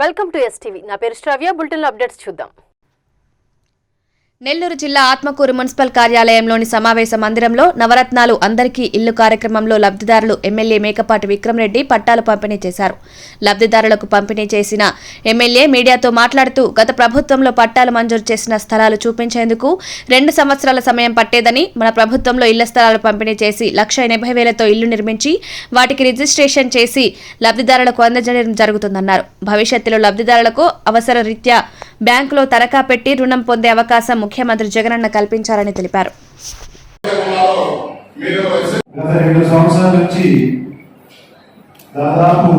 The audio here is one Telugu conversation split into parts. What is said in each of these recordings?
Welcome to STV. నా పేరు శ్రావ్య. బులెటిన్లో అప్డేట్స్ చూద్దాం. నెల్లూరు జిల్లా ఆత్మకూరు మున్సిపల్ కార్యాలయంలోని సమావేశ మందిరంలో నవరత్నాలు అందరికీ ఇల్లు కార్యక్రమంలో లబ్ధిదారులు ఎమ్మెల్యే మేకపాటి విక్రమరెడ్డి పట్టాలు పంపిణీ చేశారు. లబ్ధిదారులకు పంపిణీ చేసిన ఎమ్మెల్యే మీడియాతో మాట్లాడుతూ గత ప్రభుత్వంలో పట్టాలు మంజూరు చేసిన స్థలాలు చూపించేందుకు 2 సంవత్సరాల సమయం పట్టేదని, మన ప్రభుత్వంలో ఇళ్ల స్థలాలు పంపిణీ చేసి 1,80,000తో ఇల్లు నిర్మించి వాటికి రిజిస్ట్రేషన్ చేసి లబ్ధిదారులకు అందజేయడం జరుగుతుందన్నారు. భవిష్యత్తులో లబ్ధిదారులకు అవసర రీత్యా బ్యాంకులో తనఖా పెట్టి రుణం పొందే అవకాశం ముఖ్యమంత్రి జగనన్న కల్పించారని తెలిపారు. గత 2 సంవత్సరాల నుంచి దాదాపు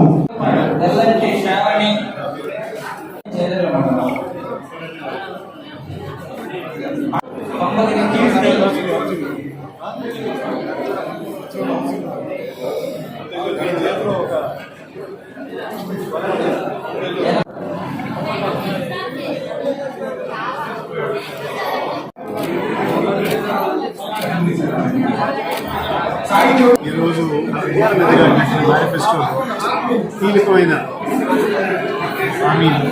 ఈరోజు మేనిఫెస్టో కీలకమైన హామీలు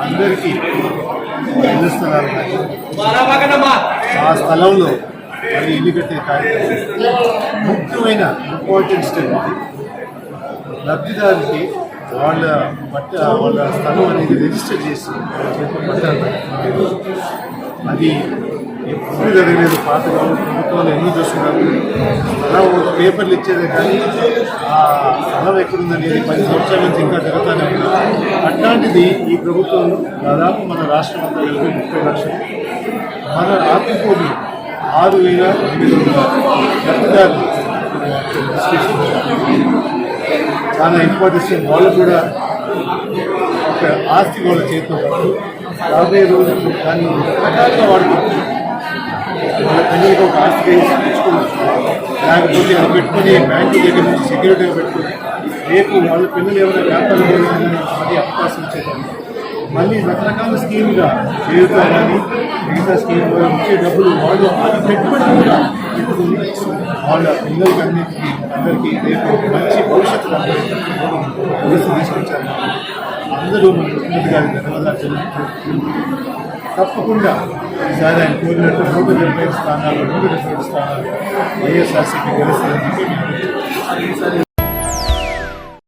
అందరికీ ఇల్లు స్థలాలు ఆ స్థలంలో మరి ఇల్లు కట్టే కార్యక్రమం ముఖ్యమైన ఇంపార్టెంట్ స్టెప్. లబ్ధిదారులకి వాళ్ళ స్థలం అనేది రిజిస్టర్ చేసి పట్టాలి. అది ఎప్పుడు జరగలేదు. పాత ప్రభుత్వాలు ఎన్నో చూస్తున్నారు. స్థలం పేపర్లు ఇచ్చేదే కానీ ఆ స్థలం ఎక్కడుందనేది 10 సంవత్సరాల నుంచి ఇంకా జరుగుతూనే ఉంది. అట్లాంటిది ఈ ప్రభుత్వంలో దాదాపు మన రాష్ట్రం అంతా కలిపి 30 లక్షలు, మన ఆత్మకూరు 6,800 లబ్ధిదారులు చాలా ఇంపార్టెంట్. వాళ్ళు కూడా ఒక ఆస్తి వాళ్ళ చేతితో పాటు రాబోయే రోజులు దాన్ని రకాలుగా వాడుకుంటారు. వాళ్ళ పిల్లలకి ఒక ఆస్తి తెచ్చుకోవచ్చు, లేకపోతే అది పెట్టుకొని బ్యాంకు దగ్గర నుంచి సెక్యూరిటీగా పెట్టుకొని రేపు వాళ్ళ పిల్లలు ఏమైనా వ్యాపారం చేయాలని అది అవకాశం ఇచ్చేదాన్ని. మళ్ళీ రకరకాల స్కీమ్గా చేయుతా కానీ మిగతా స్కీమ్గా వచ్చే డబ్బులు వాళ్ళు అది పెట్టుబడి కూడా పెట్టుకుని వాళ్ళ పిల్లలకి అందరికీ రేపు మంచి భవిష్యత్తు తీసుకొచ్చారు. అందరూ మన ముఖ్యమంత్రి గారికి ధన్యవాదాలు తెలుపుతూ తప్పకుండా ఈసారి ఆయన కోరినట్టు 170 స్థానాలు వైఎస్ఆర్సీపీ గెలుస్తుందని చెప్పి